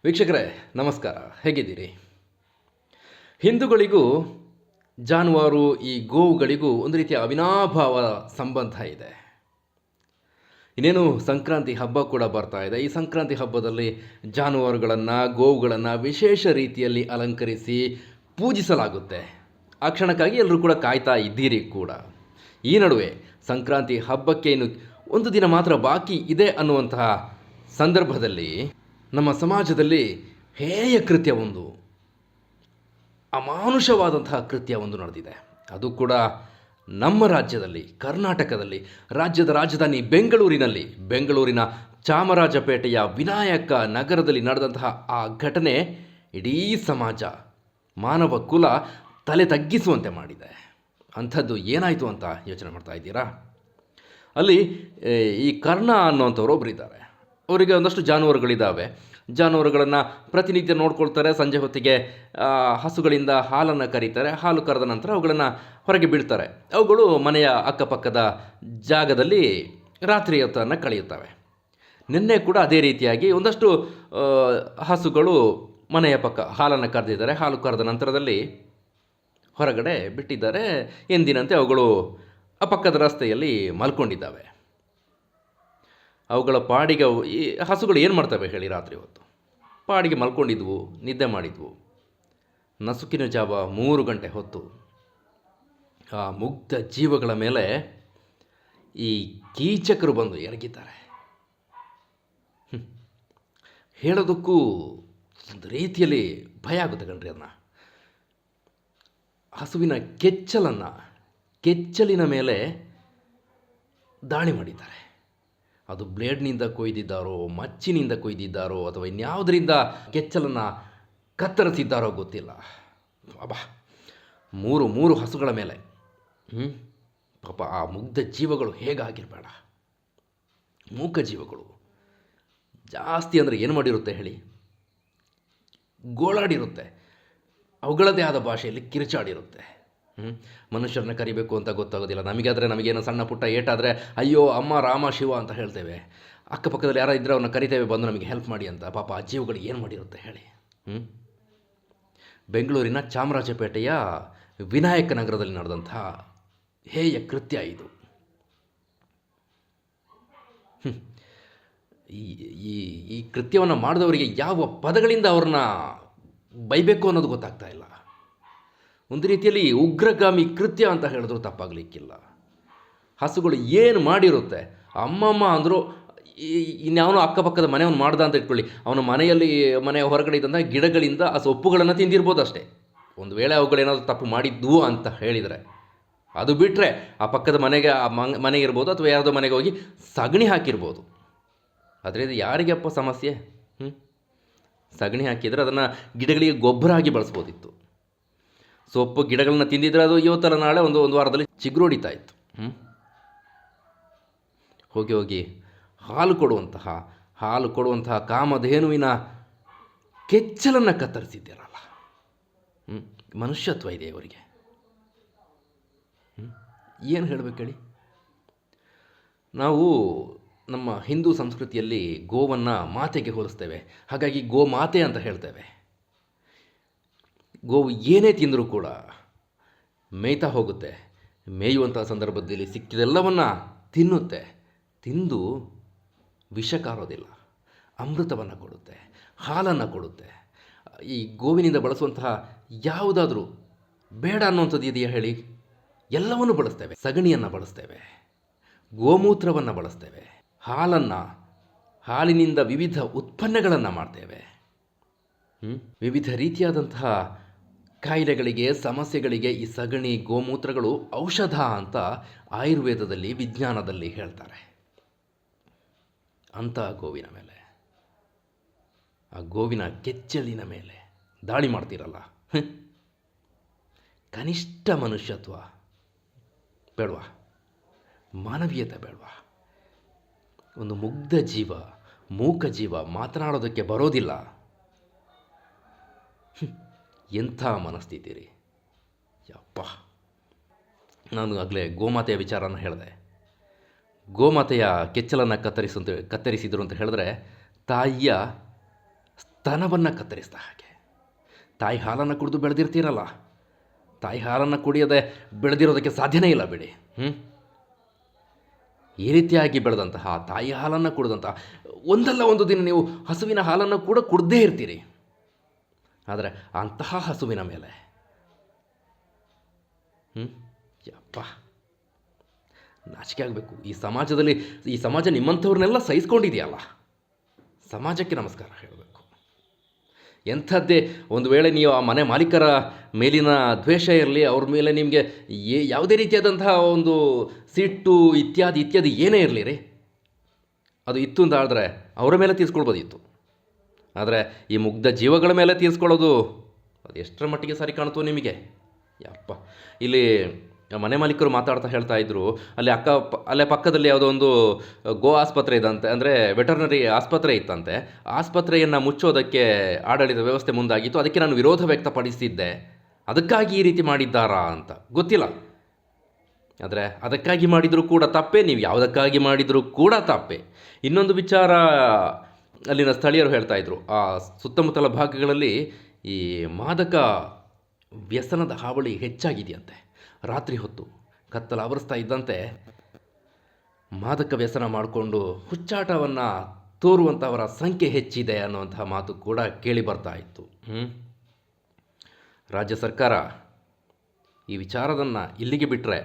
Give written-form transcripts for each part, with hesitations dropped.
ವೀಕ್ಷಕರೇ ನಮಸ್ಕಾರ, ಹೇಗಿದ್ದೀರಿ? ಹಿಂದೂಗಳಿಗೂ ಜಾನುವಾರು ಈ ಗೋವುಗಳಿಗೂ ಒಂದು ರೀತಿಯ ಅವಿನಾಭಾವ ಸಂಬಂಧ ಇದೆ. ಇನ್ನೇನು ಸಂಕ್ರಾಂತಿ ಹಬ್ಬ ಕೂಡ ಬರ್ತಾ ಇದೆ. ಈ ಸಂಕ್ರಾಂತಿ ಹಬ್ಬದಲ್ಲಿ ಜಾನುವಾರುಗಳನ್ನು, ಗೋವುಗಳನ್ನು ವಿಶೇಷ ರೀತಿಯಲ್ಲಿ ಅಲಂಕರಿಸಿ ಪೂಜಿಸಲಾಗುತ್ತೆ. ಆ ಕ್ಷಣಕ್ಕಾಗಿ ಎಲ್ಲರೂ ಕೂಡ ಕಾಯ್ತಾ ಇದ್ದೀರಿ ಕೂಡ. ಈ ನಡುವೆ ಸಂಕ್ರಾಂತಿ ಹಬ್ಬಕ್ಕೆ ಇನ್ನು ಒಂದು ದಿನ ಮಾತ್ರ ಬಾಕಿ ಇದೆ ಅನ್ನುವಂತಹ ಸಂದರ್ಭದಲ್ಲಿ ನಮ್ಮ ಸಮಾಜದಲ್ಲಿ ಹೇಯ ಕೃತ್ಯವೊಂದು, ಅಮಾನುಷವಾದಂತಹ ಕೃತ್ಯವೊಂದು ನಡೆದಿದೆ. ಅದು ಕೂಡ ನಮ್ಮ ರಾಜ್ಯದಲ್ಲಿ, ಕರ್ನಾಟಕದಲ್ಲಿ, ರಾಜ್ಯದ ರಾಜಧಾನಿ ಬೆಂಗಳೂರಿನ ಚಾಮರಾಜಪೇಟೆಯ ವಿನಾಯಕ ನಗರದಲ್ಲಿ ನಡೆದಂತಹ ಆ ಘಟನೆ ಇಡೀ ಸಮಾಜ, ಮಾನವ ಕುಲ ತಲೆ ತಗ್ಗಿಸುವಂತೆ ಮಾಡಿದೆ. ಅಂಥದ್ದು ಏನಾಯಿತು ಅಂತ ಯೋಚನೆ ಮಾಡ್ತಾ ಇದ್ದೀರಾ? ಅಲ್ಲಿ ಈ ಕರ್ಣ ಅನ್ನೋಂಥವ್ರು ಒಬ್ಬರು ಇದ್ದಾರೆ. ಅವರಿಗೆ ಒಂದಷ್ಟು ಜಾನುವಾರುಗಳಿದ್ದಾವೆ. ಜಾನುವಾರುಗಳನ್ನು ಪ್ರತಿನಿತ್ಯ ನೋಡ್ಕೊಳ್ತಾರೆ. ಸಂಜೆ ಹೊತ್ತಿಗೆ ಹಸುಗಳಿಂದ ಹಾಲನ್ನು ಕರೀತಾರೆ. ಹಾಲು ಕರೆದ ನಂತರ ಅವುಗಳನ್ನು ಹೊರಗೆ ಬಿಡ್ತಾರೆ. ಅವುಗಳು ಮನೆಯ ಅಕ್ಕಪಕ್ಕದ ಜಾಗದಲ್ಲಿ ರಾತ್ರಿ ಹೊತ್ತನ್ನು ಕಳೆಯುತ್ತವೆ. ನಿನ್ನೆ ಕೂಡ ಅದೇ ರೀತಿಯಾಗಿ ಒಂದಷ್ಟು ಹಸುಗಳು ಮನೆಯ ಪಕ್ಕ ಹಾಲನ್ನು ಕರೆದಿದ್ದಾರೆ. ಹಾಲು ಕರೆದ ನಂತರದಲ್ಲಿ ಹೊರಗಡೆ ಬಿಟ್ಟಿದ್ದಾರೆ. ಎಂದಿನಂತೆ ಅವುಗಳು ಆ ಪಕ್ಕದ ರಸ್ತೆಯಲ್ಲಿ ಮಲ್ಕೊಂಡಿದ್ದಾವೆ. ಅವುಗಳ ಪಾಡಿಗೆ ಈ ಹಸುಗಳು ಏನು ಮಾಡ್ತವೆ ಹೇಳಿ? ರಾತ್ರಿ ಹೊತ್ತು ಪಾಡಿಗೆ ಮಲ್ಕೊಂಡಿದ್ವು, ನಿದ್ದೆ ಮಾಡಿದ್ವು. ನಸುಕಿನ ಜಾವ 3 ಗಂಟೆ ಹೊತ್ತು ಆ ಮುಗ್ಧ ಜೀವಗಳ ಮೇಲೆ ಈ ಕೀಚಕರು ಬಂದು ಎರಗಿದ್ದಾರೆ. ಹೇಳೋದಕ್ಕೂ ಒಂದು ರೀತಿಯಲ್ಲಿ ಭಯ ಆಗುತ್ತೆ ಕಣ್ರಿ. ಅದನ್ನು ಹಸುವಿನ ಕೆಚ್ಚಲಿನ ಮೇಲೆ ದಾಳಿ ಮಾಡಿದ್ದಾರೆ. ಅದು ಬ್ಲೇಡ್ನಿಂದ ಕೊಯ್ದಿದ್ದಾರೋ, ಮಚ್ಚಿನಿಂದ ಕೊಯ್ದಿದ್ದಾರೋ, ಅಥವಾ ಇನ್ಯಾವುದರಿಂದ ಕೆಚ್ಚಲನ್ನು ಕತ್ತರಿಸಿದ್ದಾರೋ ಗೊತ್ತಿಲ್ಲ. ಅಬ್ಬಾ, ಮೂರು ಹಸುಗಳ ಮೇಲೆ. ಪಾಪ ಆ ಮುಗ್ಧ ಜೀವಗಳು ಹೇಗಾಗಿರಬೇಡ. ಮೂಕ ಜೀವಗಳು ಜಾಸ್ತಿ ಅಂದರೆ ಏನು ಮಾಡಿರುತ್ತೆ ಹೇಳಿ? ಗೋಳಾಡಿರುತ್ತೆ. ಅವುಗಳದೇ ಆದ ಭಾಷೆಯಲ್ಲಿ ಕಿರುಚಾಡಿರುತ್ತೆ. ಮನುಷ್ಯರನ್ನ ಕರಿಬೇಕು ಅಂತ ಗೊತ್ತಾಗೋದಿಲ್ಲ. ನಮಗೇನೋ ಸಣ್ಣ ಪುಟ್ಟ ಏಟಾದರೆ ಅಯ್ಯೋ ಅಮ್ಮ ರಾಮ ಶಿವ ಅಂತ ಹೇಳ್ತೇವೆ. ಅಕ್ಕಪಕ್ಕದಲ್ಲಿ ಯಾರೋ ಇದ್ದರೆ ಅವನ್ನ ಕರಿತೇವೆ, ಬಂದು ನಮಗೆ ಹೆಲ್ಪ್ ಮಾಡಿ ಅಂತ. ಪಾಪ ಆ ಜೀವಗಳು ಏನು ಮಾಡಿರುತ್ತೆ ಹೇಳಿ? ಬೆಂಗಳೂರಿನ ಚಾಮರಾಜಪೇಟೆಯ ವಿನಾಯಕ ನಗರದಲ್ಲಿ ನಡೆದಂತಹ ಹೇಯ ಕೃತ್ಯ ಇದು. ಈ ಕೃತ್ಯವನ್ನು ಮಾಡಿದವರಿಗೆ ಯಾವ ಪದಗಳಿಂದ ಅವ್ರನ್ನ ಬೈಬೇಕು ಅನ್ನೋದು ಗೊತ್ತಾಗ್ತಾ ಇಲ್ಲ. ಒಂದು ರೀತಿಯಲ್ಲಿ ಉಗ್ರಗಾಮಿ ಕೃತ್ಯ ಅಂತ ಹೇಳಿದ್ರು ತಪ್ಪಾಗಲಿಕ್ಕಿಲ್ಲ. ಹಸುಗಳು ಏನು ಮಾಡಿರುತ್ತೆ? ಅಮ್ಮಮ್ಮ ಅಂದರು. ಇನ್ಯಾವನೋ ಅಕ್ಕಪಕ್ಕದ ಮನೆಯವನು ಮಾಡ್ದ ಅಂತ ಇಟ್ಕೊಳ್ಳಿ. ಅವನ ಮನೆಯ ಹೊರಗಡೆ ಇದ್ದಂಥ ಗಿಡಗಳಿಂದ ಆ ಸೊಪ್ಪುಗಳನ್ನು ತಿಂದಿರ್ಬೋದು ಅಷ್ಟೇ. ಒಂದು ವೇಳೆ ಅವುಗಳೇನಾದರೂ ತಪ್ಪು ಮಾಡಿದ್ವು ಅಂತ ಹೇಳಿದರೆ, ಅದು ಬಿಟ್ಟರೆ ಆ ಪಕ್ಕದ ಮನೆಗೆ ಇರ್ಬೋದು, ಅಥವಾ ಯಾವುದೋ ಮನೆಗೆ ಹೋಗಿ ಸಗಣಿ ಹಾಕಿರ್ಬೋದು. ಅದರಿಂದ ಯಾರಿಗಪ್ಪ ಸಮಸ್ಯೆ? ಸಗಣಿ ಹಾಕಿದರೆ ಅದನ್ನು ಗಿಡಗಳಿಗೆ ಗೊಬ್ಬರ ಆಗಿ ಬಳಸ್ಬೋದಿತ್ತು. ಸೊಪ್ಪು ಗಿಡಗಳನ್ನ ತಿಂದಿದ್ರೆ ಅದು ಇವತ್ತಲ್ಲ ನಾಳೆ ಒಂದು ವಾರದಲ್ಲಿ ಚಿಗುರೊಡಿತಾ ಇತ್ತು. ಹೋಗಿ ಹಾಲು ಕೊಡುವಂತಹ ಕಾಮಧೇನುವಿನ ಕೆಚ್ಚಲನ್ನು ಕತ್ತರಿಸಿದ್ದೀರಲ್ಲ. ಮನುಷ್ಯತ್ವ ಇದೆ ಅವರಿಗೆ? ಏನು ಹೇಳಬೇಕು ಹೇಳಿ? ನಾವು ನಮ್ಮ ಹಿಂದೂ ಸಂಸ್ಕೃತಿಯಲ್ಲಿ ಗೋವನ್ನು ಮಾತೆಗೆ ಹೋಲಿಸ್ತೇವೆ. ಹಾಗಾಗಿ ಗೋಮಾತೆ ಅಂತ ಹೇಳ್ತೇವೆ. ಗೋವು ಏನೇ ತಿಂದರೂ ಕೂಡ ಮೇಯ್ತಾ ಹೋಗುತ್ತೆ. ಮೇಯುವಂಥ ಸಂದರ್ಭದಲ್ಲಿ ಸಿಕ್ಕಿದೆಲ್ಲವನ್ನು ತಿನ್ನುತ್ತೆ. ತಿಂದು ವಿಷ ಕಾರೋದಿಲ್ಲ, ಅಮೃತವನ್ನು ಕೊಡುತ್ತೆ, ಹಾಲನ್ನು ಕೊಡುತ್ತೆ. ಈ ಗೋವಿನಿಂದ ಬಳಸುವಂತಹ ಯಾವುದಾದ್ರೂ ಬೇಡ ಅನ್ನುವಂಥದ್ದು ಇದೆಯಾ ಹೇಳಿ? ಎಲ್ಲವನ್ನು ಬಳಸ್ತೇವೆ. ಸಗಣಿಯನ್ನು ಬಳಸ್ತೇವೆ, ಗೋಮೂತ್ರವನ್ನು ಬಳಸ್ತೇವೆ, ಹಾಲಿನಿಂದ ವಿವಿಧ ಉತ್ಪನ್ನಗಳನ್ನು ಮಾಡ್ತೇವೆ. ವಿವಿಧ ರೀತಿಯಾದಂತಹ ಕಾಯಿಲೆಗಳಿಗೆ, ಸಮಸ್ಯೆಗಳಿಗೆ ಈ ಸಗಣಿ, ಗೋಮೂತ್ರಗಳು ಔಷಧ ಅಂತ ಆಯುರ್ವೇದದಲ್ಲಿ, ವಿಜ್ಞಾನದಲ್ಲಿ ಹೇಳ್ತಾರೆ. ಅಂಥ ಗೋವಿನ ಮೇಲೆ, ಆ ಗೋವಿನ ಕೆಚ್ಚಲಿನ ಮೇಲೆ ದಾಳಿ ಮಾಡ್ತೀರಲ್ಲ, ಕನಿಷ್ಠ ಮನುಷ್ಯತ್ವ ಬೇಡವಾ? ಮಾನವೀಯತೆ ಬೇಡವಾ? ಒಂದು ಮುಗ್ಧ ಜೀವ, ಮೂಕ ಜೀವ ಮಾತನಾಡೋದಕ್ಕೆ ಬರೋದಿಲ್ಲ. ಎಂಥ ಮನಸ್ಥಿತಿ ರೀ ಯಪ್ಪ. ನಾನು ಆಗಲೇ ಗೋಮಾತೆಯ ವಿಚಾರನ ಹೇಳಿದೆ. ಗೋಮಾತೆಯ ಕೆಚ್ಚಲನ್ನು ಕತ್ತರಿಸಿದರು ಅಂತ ಹೇಳಿದ್ರೆ, ತಾಯಿಯ ಸ್ತನವನ್ನು ಕತ್ತರಿಸಿದ ಹಾಗೆ. ತಾಯಿ ಹಾಲನ್ನು ಕುಡಿದು ಬೆಳೆದಿರ್ತೀರಲ್ಲ, ತಾಯಿ ಹಾಲನ್ನು ಕುಡಿಯದೆ ಬೆಳೆದಿರೋದಕ್ಕೆ ಸಾಧ್ಯನೇ ಇಲ್ಲ ಬಿಡಿ. ಈ ರೀತಿಯಾಗಿ ಬೆಳೆದಂತಹ ತಾಯಿ ಹಾಲನ್ನು ಕುಡಿದಂತಹ ಒಂದಲ್ಲ ಒಂದು ದಿನ ನೀವು ಹಸುವಿನ ಹಾಲನ್ನು ಕೂಡ ಕುಡ್ದೇ ಇರ್ತೀರಿ. ಆದರೆ ಅಂತಹ ಹಸುವಿನ ಮೇಲೆ ಯಪ್ಪ, ನಾಚಿಕೆ ಆಗಬೇಕು. ಈ ಸಮಾಜ ನಿಮ್ಮಂಥವ್ರನ್ನೆಲ್ಲ ಸಹಿಸ್ಕೊಂಡಿದೆಯಲ್ಲ, ಸಮಾಜಕ್ಕೆ ನಮಸ್ಕಾರ ಹೇಳಬೇಕು. ಎಂಥದ್ದೇ ಒಂದು ವೇಳೆ ನೀವು ಆ ಮನೆ ಮಾಲೀಕರ ಮೇಲಿನ ದ್ವೇಷ ಇರಲಿ, ಅವ್ರ ಮೇಲೆ ನಿಮಗೆ ಯಾವುದೇ ರೀತಿಯಾದಂತಹ ಒಂದು ಸಿಟ್ಟು ಇತ್ಯಾದಿ ಏನೇ ಇರಲಿ ರೀ, ಅದು ಇತ್ತು ಅಂತ ಹೇಳಿದ್ರೆ ಅವರ ಮೇಲೆ ತೀರಿಸ್ಕೊಳ್ಬೋದಿತ್ತು. ಆದರೆ ಈ ಮುಗ್ಧ ಜೀವಗಳ ಮೇಲೆ ತೀರಿಸ್ಕೊಳ್ಳೋದು ಅದು ಎಷ್ಟರ ಮಟ್ಟಿಗೆ ಸರಿ ಕಾಣ್ತು ನಿಮಗೆ? ಯಪ್ಪ, ಇಲ್ಲಿ ಮನೆ ಮಾಲೀಕರು ಮಾತಾಡ್ತಾ ಹೇಳ್ತಾ ಇದ್ದರು, ಅಲ್ಲೇ ಪಕ್ಕದಲ್ಲಿ ಯಾವುದೋ ಒಂದು ಗೋ ಆಸ್ಪತ್ರೆ ಇದಂತೆ, ಅಂದರೆ ವೆಟರ್ನರಿ ಆಸ್ಪತ್ರೆ ಇತ್ತಂತೆ. ಆಸ್ಪತ್ರೆಯನ್ನು ಮುಚ್ಚೋದಕ್ಕೆ ಆಡಳಿತ ವ್ಯವಸ್ಥೆ ಮುಂದಾಗಿತ್ತು, ಅದಕ್ಕೆ ನಾನು ವಿರೋಧ ವ್ಯಕ್ತಪಡಿಸಿದ್ದೆ. ಅದಕ್ಕಾಗಿ ಈ ರೀತಿ ಮಾಡಿದ್ದಾರಾ ಅಂತ ಗೊತ್ತಿಲ್ಲ. ಆದರೆ ಅದಕ್ಕಾಗಿ ಮಾಡಿದರೂ ಕೂಡ ತಪ್ಪೇ, ನೀವು ಯಾವುದಕ್ಕಾಗಿ ಮಾಡಿದರೂ ಕೂಡ ತಪ್ಪೇ. ಇನ್ನೊಂದು ವಿಚಾರ ಅಲ್ಲಿನ ಸ್ಥಳೀಯರು ಹೇಳ್ತಾ ಇದ್ರು, ಆ ಸುತ್ತಮುತ್ತಲ ಭಾಗಗಳಲ್ಲಿ ಈ ಮಾದಕ ವ್ಯಸನದ ಹಾವಳಿ ಹೆಚ್ಚಾಗಿದೆಯಂತೆ. ರಾತ್ರಿ ಹೊತ್ತು ಕತ್ತಲು ಆವರಿಸ್ತಾ ಇದ್ದಂತೆ ಮಾದಕ ವ್ಯಸನ ಮಾಡಿಕೊಂಡು ಹುಚ್ಚಾಟವನ್ನು ತೋರುವಂಥವರ ಸಂಖ್ಯೆ ಹೆಚ್ಚಿದೆ ಅನ್ನುವಂತಹ ಮಾತು ಕೂಡ ಕೇಳಿ ಬರ್ತಾ ಇತ್ತು. ರಾಜ್ಯ ಸರ್ಕಾರ ಈ ವಿಚಾರದನ್ನು ಇಲ್ಲಿಗೆ ಬಿಟ್ಟರೆ,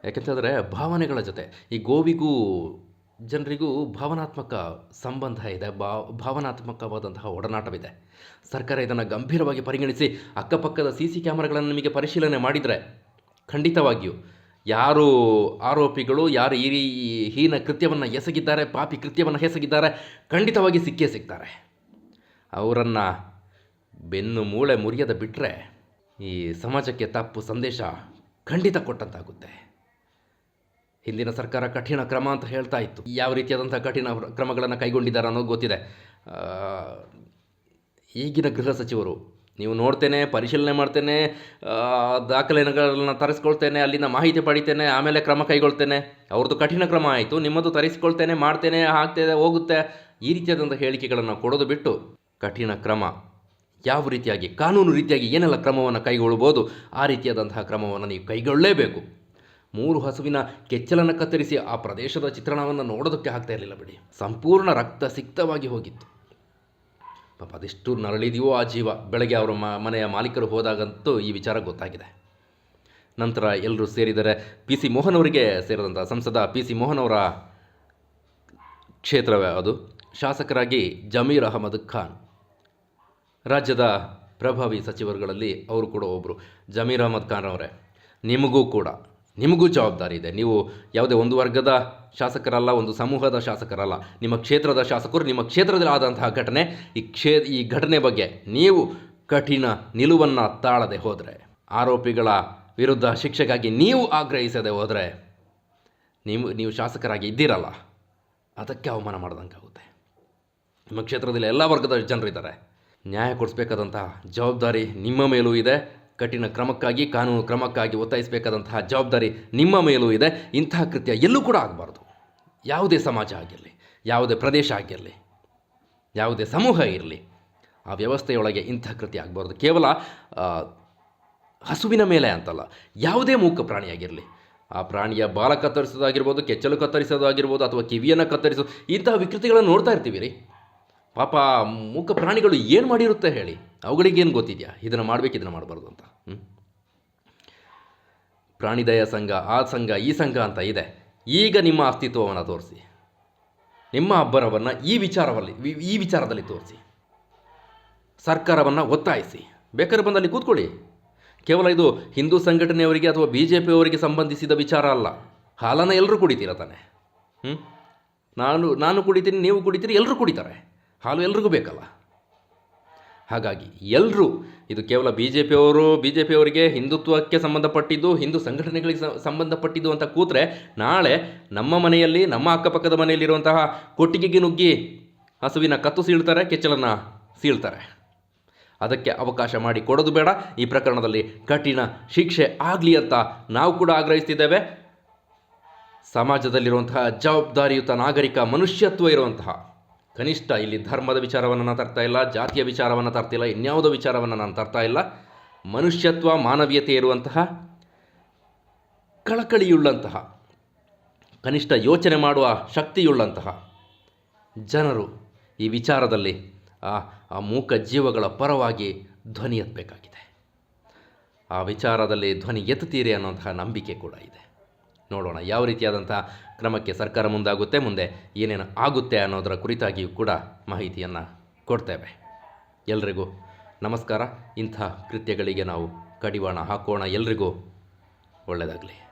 ಯಾಕೆಂತಂದರೆ ಭಾವನೆಗಳ ಜೊತೆ ಈ ಗೋವಿಗೂ ಜನರಿಗೂ ಭಾವನಾತ್ಮಕ ಸಂಬಂಧ ಇದೆ, ಭಾವನಾತ್ಮಕವಾದಂತಹ ಒಡನಾಟವಿದೆ. ಸರ್ಕಾರ ಇದನ್ನು ಗಂಭೀರವಾಗಿ ಪರಿಗಣಿಸಿ ಅಕ್ಕಪಕ್ಕದ CC ಕ್ಯಾಮರಾಗಳನ್ನು ನಿಮಗೆ ಪರಿಶೀಲನೆ ಮಾಡಿದರೆ ಖಂಡಿತವಾಗಿಯೂ ಯಾರು ಆರೋಪಿಗಳು, ಯಾರು ಈ ಹೀನ ಕೃತ್ಯವನ್ನು ಎಸಗಿದ್ದಾರೆ, ಪಾಪಿ ಕೃತ್ಯವನ್ನು ಎಸಗಿದ್ದಾರೆ, ಖಂಡಿತವಾಗಿ ಸಿಕ್ಕೇ ಸಿಗ್ತಾರೆ. ಅವರನ್ನು ಬೆನ್ನು ಮೂಳೆ ಮುರಿಯದ ಬಿಟ್ಟರೆ ಈ ಸಮಾಜಕ್ಕೆ ತಪ್ಪು ಸಂದೇಶ ಖಂಡಿತ ಕೊಟ್ಟಂತಾಗುತ್ತೆ. ಹಿಂದಿನ ಸರ್ಕಾರ ಕಠಿಣ ಕ್ರಮ ಅಂತ ಹೇಳ್ತಾ ಇತ್ತು. ಯಾವ ರೀತಿಯಾದಂಥ ಕಠಿಣ ಕ್ರಮಗಳನ್ನು ಕೈಗೊಂಡಿದ್ದಾರೆ ಅನ್ನೋದು ಗೊತ್ತಿದೆ. ಈಗಿನ ಗೃಹ ಸಚಿವರು, ನೀವು ನೋಡ್ತೇನೆ, ಪರಿಶೀಲನೆ ಮಾಡ್ತೇನೆ, ದಾಖಲೆಗಳನ್ನ ತರಿಸ್ಕೊಳ್ತೇನೆ, ಅಲ್ಲಿಂದ ಮಾಹಿತಿ ಪಡಿತೇನೆ, ಆಮೇಲೆ ಕ್ರಮ ಕೈಗೊಳ್ತೇನೆ. ಅವ್ರದ್ದು ಕಠಿಣ ಕ್ರಮ ಆಯಿತು, ನಿಮ್ಮದು ತರಿಸ್ಕೊಳ್ತೇನೆ, ಮಾಡ್ತೇನೆ, ಆಗ್ತೇನೆ, ಹೋಗುತ್ತೆ, ಈ ರೀತಿಯಾದಂಥ ಹೇಳಿಕೆಗಳನ್ನು ಕೊಡೋದು ಬಿಟ್ಟು ಕಠಿಣ ಕ್ರಮ ಯಾವ ರೀತಿಯಾಗಿ ಕಾನೂನು ರೀತಿಯಾಗಿ ಏನೆಲ್ಲ ಕ್ರಮವನ್ನು ಕೈಗೊಳ್ಬೋದು ಆ ರೀತಿಯಾದಂತಹ ಕ್ರಮವನ್ನು ನೀವು ಕೈಗೊಳ್ಳಲೇಬೇಕು. 3 ಹಸುವಿನ ಕೆಚ್ಚಲನ್ನು ಕತ್ತರಿಸಿ ಆ ಪ್ರದೇಶದ ಚಿತ್ರಣವನ್ನು ನೋಡೋದಕ್ಕೆ ಆಗ್ತಾ ಇರಲಿಲ್ಲ ಬಿಡಿ. ಸಂಪೂರ್ಣ ರಕ್ತ ಸಿಕ್ತವಾಗಿ ಹೋಗಿತ್ತು. ಪಾಪ ಅದೆಷ್ಟು ನರಳಿದೆಯೋ ಆ ಜೀವ. ಬೆಳಗ್ಗೆ ಅವರ ಮನೆಯ ಮಾಲೀಕರು ಹೋದಾಗಂತೂ ಈ ವಿಚಾರ ಗೊತ್ತಾಗಿದೆ. ನಂತರ ಎಲ್ಲರೂ ಸೇರಿದರೆ PC ಮೋಹನ್ ಅವರಿಗೆ ಸೇರಿದಂಥ ಸಂಸದ PC ಮೋಹನ್ ಅವರ ಕ್ಷೇತ್ರವೇ ಅದು. ಶಾಸಕರಾಗಿ ಜಮೀರ್ ಅಹಮದ್ ಖಾನ್, ರಾಜ್ಯದ ಪ್ರಭಾವಿ ಸಚಿವರುಗಳಲ್ಲಿ ಅವರು ಕೂಡ ಒಬ್ಬರು. ಜಮೀರ್ ಅಹಮದ್ ಖಾನ್ ಅವರೇ, ನಿಮಗೂ ಜವಾಬ್ದಾರಿ ಇದೆ. ನೀವು ಯಾವುದೇ ಒಂದು ವರ್ಗದ ಶಾಸಕರಲ್ಲ, ಒಂದು ಸಮೂಹದ ಶಾಸಕರಲ್ಲ, ನಿಮ್ಮ ಕ್ಷೇತ್ರದ ಶಾಸಕರು. ನಿಮ್ಮ ಕ್ಷೇತ್ರದಲ್ಲಿ ಆದಂತಹ ಘಟನೆ, ಈ ಘಟನೆ ಬಗ್ಗೆ ನೀವು ಕಠಿಣ ನಿಲುವನ್ನು ತಾಳದೆ ಹೋದರೆ, ಆರೋಪಿಗಳ ವಿರುದ್ಧ ಶಿಕ್ಷೆಗಾಗಿ ನೀವು ಆಗ್ರಹಿಸದೆ ಹೋದರೆ, ನೀವು ಶಾಸಕರಾಗಿ ಇದ್ದೀರಲ್ಲ, ಅದಕ್ಕೆ ಅವಮಾನ ಮಾಡ್ದಂಗಾಗುತ್ತೆ. ನಿಮ್ಮ ಕ್ಷೇತ್ರದಲ್ಲಿ ಎಲ್ಲ ವರ್ಗದ ಜನರಿದ್ದಾರೆ. ನ್ಯಾಯ ಕೊಡಿಸ್ಬೇಕಾದಂತಹ ಜವಾಬ್ದಾರಿ ನಿಮ್ಮ ಮೇಲೂ ಇದೆ. ಕಠಿಣ ಕ್ರಮಕ್ಕಾಗಿ, ಕಾನೂನು ಕ್ರಮಕ್ಕಾಗಿ ಒತ್ತಾಯಿಸಬೇಕಾದಂತಹ ಜವಾಬ್ದಾರಿ ನಿಮ್ಮ ಮೇಲೂ ಇದೆ. ಇಂತಹ ಕೃತ್ಯ ಎಲ್ಲೂ ಕೂಡ ಆಗಬಾರ್ದು. ಯಾವುದೇ ಸಮಾಜ ಆಗಿರಲಿ, ಯಾವುದೇ ಪ್ರದೇಶ ಆಗಿರಲಿ, ಯಾವುದೇ ಸಮೂಹ ಇರಲಿ, ಆ ವ್ಯವಸ್ಥೆಯೊಳಗೆ ಇಂತಹ ಕೃತ್ಯ ಆಗಬಾರ್ದು. ಕೇವಲ ಹಸುವಿನ ಮೇಲೆ ಅಂತಲ್ಲ, ಯಾವುದೇ ಮೂಕ ಪ್ರಾಣಿಯಾಗಿರಲಿ, ಆ ಪ್ರಾಣಿಯ ಬಾಲ ಕತ್ತರಿಸೋದಾಗಿರ್ಬೋದು, ಕೆಚ್ಚಲು ಕತ್ತರಿಸೋದಾಗಿರ್ಬೋದು, ಅಥವಾ ಕಿವಿಯನ್ನು ಕತ್ತರಿಸೋದು, ಇಂತಹ ವಿಕೃತಿಗಳನ್ನು ನೋಡ್ತಾ ಇರ್ತೀವಿ ರೀ. ಪಾಪ ಮೂಕ ಪ್ರಾಣಿಗಳು ಏನು ಮಾಡಿರುತ್ತೆ ಹೇಳಿ? ಅವುಗಳಿಗೇನು ಗೊತ್ತಿದೆಯಾ ಇದನ್ನು ಮಾಡಬೇಕು, ಇದನ್ನು ಮಾಡಬಾರ್ದು ಅಂತ? ಪ್ರಾಣಿದಯ ಸಂಘ, ಆ ಸಂಘ, ಈ ಸಂಘ ಅಂತ ಇದೆ. ಈಗ ನಿಮ್ಮ ಅಸ್ತಿತ್ವವನ್ನು ತೋರಿಸಿ, ನಿಮ್ಮ ಅಬ್ಬರವನ್ನು ಈ ವಿಚಾರದಲ್ಲಿ ತೋರಿಸಿ, ಸರ್ಕಾರವನ್ನು ಒತ್ತಾಯಿಸಿ. ಬೇಕಾದ್ರೆ ಬಂದಲ್ಲಿ ಕೂತ್ಕೊಳ್ಳಿ. ಕೇವಲ ಇದು ಹಿಂದೂ ಸಂಘಟನೆಯವರಿಗೆ ಅಥವಾ BJPಯವರಿಗೆ ಸಂಬಂಧಿಸಿದ ವಿಚಾರ ಅಲ್ಲ. ಹಾಲನ್ನು ಎಲ್ಲರೂ ಕುಡಿತೀರ ತಾನೆ? ನಾನು ಕುಡಿತೀನಿ, ನೀವು ಕುಡಿತೀರಿ, ಎಲ್ಲರೂ ಕುಡಿತಾರೆ. ಹಾಲು ಎಲ್ರಿಗೂ ಬೇಕಲ್ಲ. ಹಾಗಾಗಿ ಎಲ್ಲರೂ, ಇದು ಕೇವಲ BJPಯವರಿಗೆ ಹಿಂದುತ್ವಕ್ಕೆ ಸಂಬಂಧಪಟ್ಟಿದ್ದು, ಹಿಂದೂ ಸಂಘಟನೆಗಳಿಗೆ ಸಂಬಂಧಪಟ್ಟಿದ್ದು ಅಂತ ಕೂತ್ರೆ, ನಾಳೆ ನಮ್ಮ ಮನೆಯಲ್ಲಿ, ನಮ್ಮ ಅಕ್ಕಪಕ್ಕದ ಮನೆಯಲ್ಲಿರುವಂತಹ ಕೊಟ್ಟಿಗೆಗೆ ನುಗ್ಗಿ ಹಸುವಿನ ಕತ್ತು ಸೀಳ್ತಾರೆ, ಕೆಚ್ಚಲನ್ನು ಸೀಳ್ತಾರೆ. ಅದಕ್ಕೆ ಅವಕಾಶ ಮಾಡಿ ಕೊಡೋದು ಬೇಡ. ಈ ಪ್ರಕರಣದಲ್ಲಿ ಕಠಿಣ ಶಿಕ್ಷೆ ಆಗಲಿ ಅಂತ ನಾವು ಕೂಡ ಆಗ್ರಹಿಸ್ತಿದ್ದೇವೆ. ಸಮಾಜದಲ್ಲಿರುವಂತಹ ಜವಾಬ್ದಾರಿಯುತ ನಾಗರಿಕ, ಮನುಷ್ಯತ್ವ ಇರುವಂತಹ ಕನಿಷ್ಠ ಇಲ್ಲಿ ಧರ್ಮದ ವಿಚಾರವನ್ನು ನಾನು ತರ್ತಾ ಇಲ್ಲ, ಜಾತಿಯ ವಿಚಾರವನ್ನು ತರ್ತಿಲ್ಲ, ಇನ್ಯಾವುದೋ ವಿಚಾರವನ್ನು ನಾನು ತರ್ತಾ ಇಲ್ಲ. ಮನುಷ್ಯತ್ವ, ಮಾನವೀಯತೆ ಇರುವಂತಹ, ಕಳಕಳಿಯುಳ್ಳಂತಹ, ಕನಿಷ್ಠ ಯೋಚನೆ ಮಾಡುವ ಶಕ್ತಿಯುಳ್ಳಂತಹ ಜನರು ಈ ವಿಚಾರದಲ್ಲಿ ಆ ಮೂಕ ಜೀವಗಳ ಪರವಾಗಿ ಧ್ವನಿ ಎತ್ತಬೇಕಾಗಿದೆ. ಆ ವಿಚಾರದಲ್ಲಿ ಧ್ವನಿ ಎತ್ತುತ್ತೀರಿ ಅನ್ನೋಂತಹ ನಂಬಿಕೆ ಕೂಡ ಇದೆ. ನೋಡೋಣ ಯಾವ ರೀತಿಯಾದಂತಹ ಕ್ರಮಕ್ಕೆ ಸರ್ಕಾರ ಮುಂದಾಗುತ್ತೆ, ಮುಂದೆ ಏನೇನು ಆಗುತ್ತೆ ಅನ್ನೋದರ ಕುರಿತಾಗಿಯೂ ಕೂಡ ಮಾಹಿತಿಯನ್ನು ಕೊಡ್ತೇವೆ. ಎಲ್ರಿಗೂ ನಮಸ್ಕಾರ. ಇಂಥ ಕೃತ್ಯಗಳಿಗೆ ನಾವು ಕಡಿವಾಣ ಹಾಕೋಣ. ಎಲ್ರಿಗೂ ಒಳ್ಳೆಯದಾಗಲಿ.